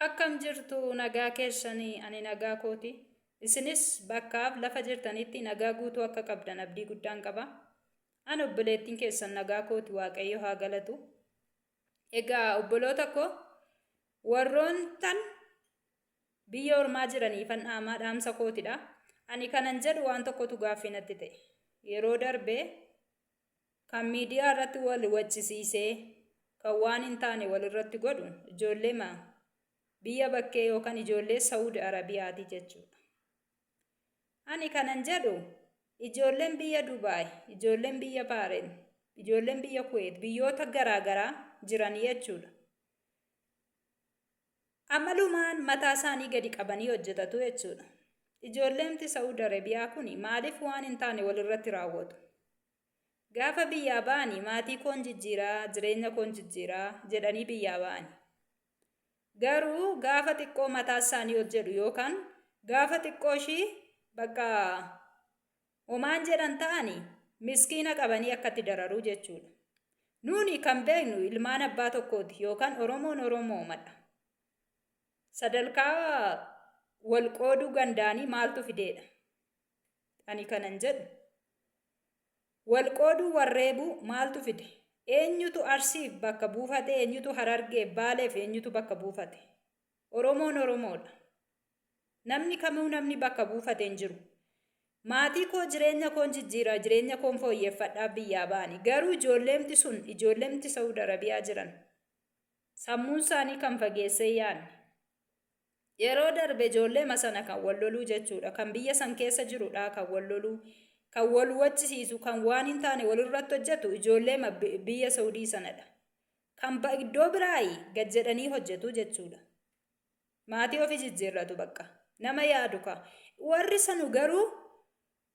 Akkam jirtu nagaa keessanii ani nagaa kooti. Isinis bakkaaf lafa jirtanitti nagaa guutuu akka qabdan abdii guddaan qaba. Ani obboleettiin keessan nagaa kooti Waaqayyo haa galatu. Egaa obboloota koo warroon tan biyya ormaa jiraniifan dhaamsa kootidha. Ani kanan jedhu waan tokkotu gaaffii natti ta'e. Yeroo darbee kan miidiyaa irratti wal wachisiisee kan waan hin taane walirratti godhu ijoollee biyya bakkee yookaan ijoollee Saudi Arabiyaati jechuudha. Ani kanan jedhu ijoolleen biyya Dubaay, ijoolleen biyya Baareen, ijoolleen biyya Kuwait, biyyoota garaagaraa jiran jechuudha. Amalumaan mataa isaanii gadi qabanii hojjetatu jechuudha. Ijoolleemti Saudi Arabiyaa kun maaliif waan hin taane walirratti raawwatu? Gaafa biyyaa ba'anii maatii koon jijjiiraa, jireenya koon jijjiiraa jedhanii biyyaa ba'anii. Garuu gaafa xiqqoo mataa isaanii hojjetu yookaan gaafa xiqqoo ishii bakka homaan jedhan ta'anii miskiina qabanii akkatti dararuu jechuudha. Nuuni kan beeknu ilmaan abbaa tokkooti yookaan Oromoon Oromoomadha. Sadarkaa wal qooduu gandaanii maaltu fideedha? Ani kanan jedhu wal qooduu warreebuu maaltu fide? Eenyutu Arsiif bakka buufate? Eenyutu Harargeef Baaleef eenyutu bakka buufate? Oromoon Oromoodha. Namni kamuu namni bakka buufate hin jiru. Maatii koo jireenya koon jijjiira, jireenya koon fooyyeffadhaa biyyaa ba'anii. Garuu ijoolleemti sun ijoolleemti Saudi Arabiyaa jiran sammuun isaanii kan fageessee yaadne. Yeroo darbe ijoollee sana kan wal loluu jechuudha. Kan biyya san keessa jirudha kan wal loluu. Kan wal wachisiisu kan waan hin taane walirratti hojjetu ijoollee biyya Saudii sanadha. Kan iddoo biraayi gad jedhanii hojjetu jechuudha. Maatii ofii jijjiirratu bakka. Nama yaadu ka. Warri sanu garuu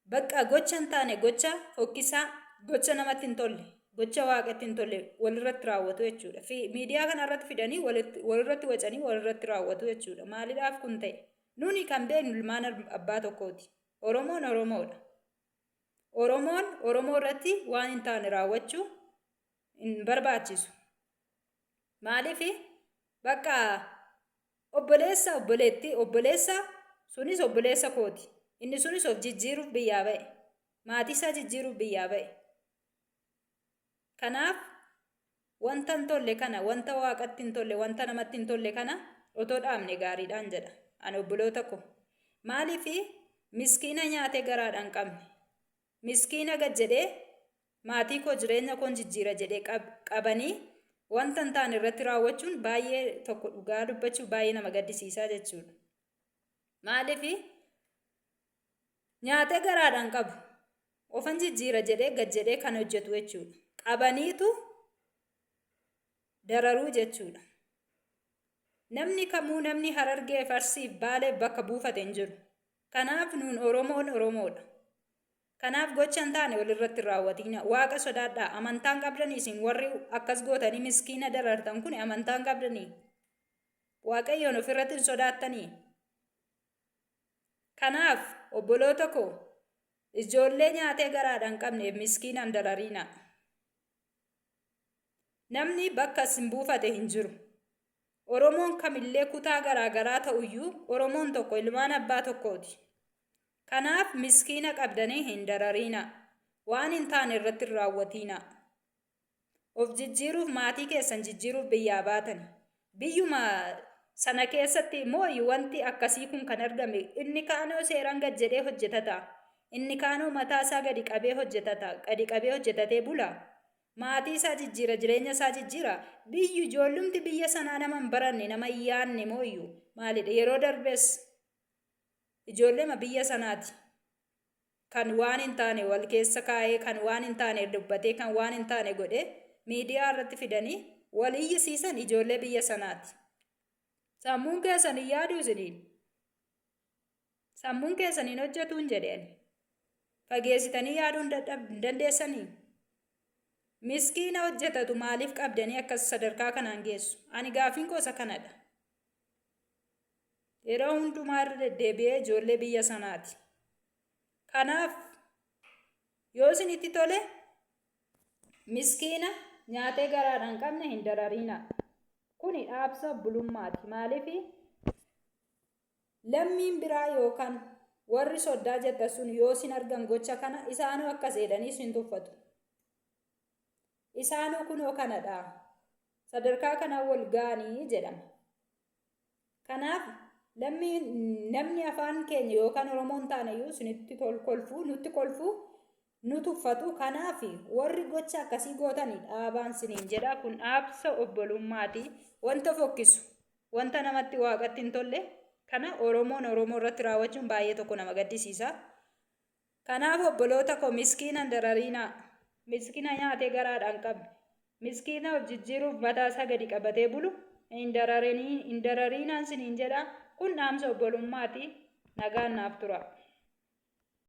bakka gocha hin taane gocha fokkisaa, gocha namatti hin tolle, gocha waaqatti hin tolle walirratti raawwatu jechuudha. Miidiyaa kanarratti fidanii walirratti wacanii walirratti raawwatu jechuudha. Maaliidhaaf kun ta'e? Nuni kan beeknu ilmaan abbaa tokkooti. Oromoon Oromoodha. Oromoon Oromoo irratti waan hin taane raawwachuu hin barbaachisu. Maaliif bakka obboleessa obboleetti obboleessa sunis obboleessa kooti. Inni sunis of jijjiiruuf biyyaa ba'e. Maatii isaa jijjiiruuf biyyaa ba'e. Kanaaf wanta hin tolle kana, wanta waaqatti hin tolle, wanta namatti hin tolle kana otoo dhaabne gaariidhaan jedha. Ani obboloota koo maaliif miskiina nyaatee garaadhaan qabne? Miskiina gad jedhee maatii koo jireenya koon jijjiira jedhee qabanii wanta hin taane irratti raawwachuun baay'ee tokko dhugaa dubbachuu baay'ee nama gaddisiisaa jechuudha. Maaliif nyaatee garaadhaan qabu ofan jijjiira jedhee gad jedhee kan hojjetu jechuudha. Qabaniitu dararuu jechuudha. Namni kamuu namni Harargee Arsiif Baaleef bakka buufate hin jiru. Kanaaf nuun Oromoon Oromoodha. Kanaaf gocha hin taane walirratti raawwatina. Waaqa sodaadhaa. Amantaan qabdanii isin warri akkas gootanii miskiina darartan kun amantaan qabdanii. Waaqayyoon ofirratti hin sodaattanii. Kanaaf obboloota koo ijoollee nyaatee garaadhaan qabneef miskiinaan darariina. Namni bakka isin buufate hin jiru. Oromoon kamillee kutaa garaagaraa ta'uyyuu Oromoon tokko ilmaan abbaa tokkooti. Kanaaf miskiina qabdanii hin darariina. Waan hin taane irratti hin raawwatina. Of jijjiiruuf maatii keessan jijjiiruuf biyyaa baatan. Biyyuma sana keessatti immoo wanti akkasii kun kan argame inni kaanoo seeraan gad jedhee hojjetata. Inni kaanoo mataa isaa gadi qabee hojjetata. Gadi qabee hojjetatee bula. Maatii isaa jijjiira, jireenya isaa jijjiira. Biyyu ijoollumti biyya sanaa nama hin baranne, nama hin yaadne mooyyuu maalidha? Yeroo darbees ijoollee biyya sanaati. Kan waan hin taane wal keessa kaa'ee, kan waan hin taane dubbatee, kan waan hin taane godhee miidiyaa irratti fidanii wal iyyisiisan ijoollee biyya sanaati. Sammuun keessan hin yaaduu isiniin. Sammuun keessan hin hojjetuu hin jedheen. Fageessitanii yaaduu hin dandeessanii. Miskiina hojjetatu maaliif qabdanii akkas sadarkaa kanaan geessu? Ani gaaffiin koo isa kanadha. Yeroo hundumaa irra deddeebi'ee ijoollee biyya sanaati. Kanaaf yoo isinitti tole miskiina nyaatee garaadhaan qabne hin darariina. Kuni dhaabsa bulummaati. Maaliif lammiin biraa yookaan warri soddaa jetta sun yoo sin argan gocha kana isaanuu akkas jedhanii sin tuffatu. Isaanuu kunoo kanadha. Sadarkaa kana wal ga'anii jedhama. Kanaaf namni afaan keenya yookaan Oromoon taaneyyuu sinitti kolfuu nutti kolfuu nu tuffatu. Kanaaf warri gocha akkasii gootanii dhaabaan siniin jedha. Kun dhaabsa obbolummaati. Wanta fokkisu wanta namatti waaqatti hin tolle kana Oromoon Oromoo irratti raawwachuun baay'ee tokko nama gaddisiisa. Kanaaf obboloota koo miskiina darariinaa. Miskiina nyaatee garaadhaan qabne. Miskiina jijjiiruuf mataa isaa gadi qabatee bulu hin darariinaan siniin jedha. Kun dhaamsa obbolummaati. Nagaan naaf tura.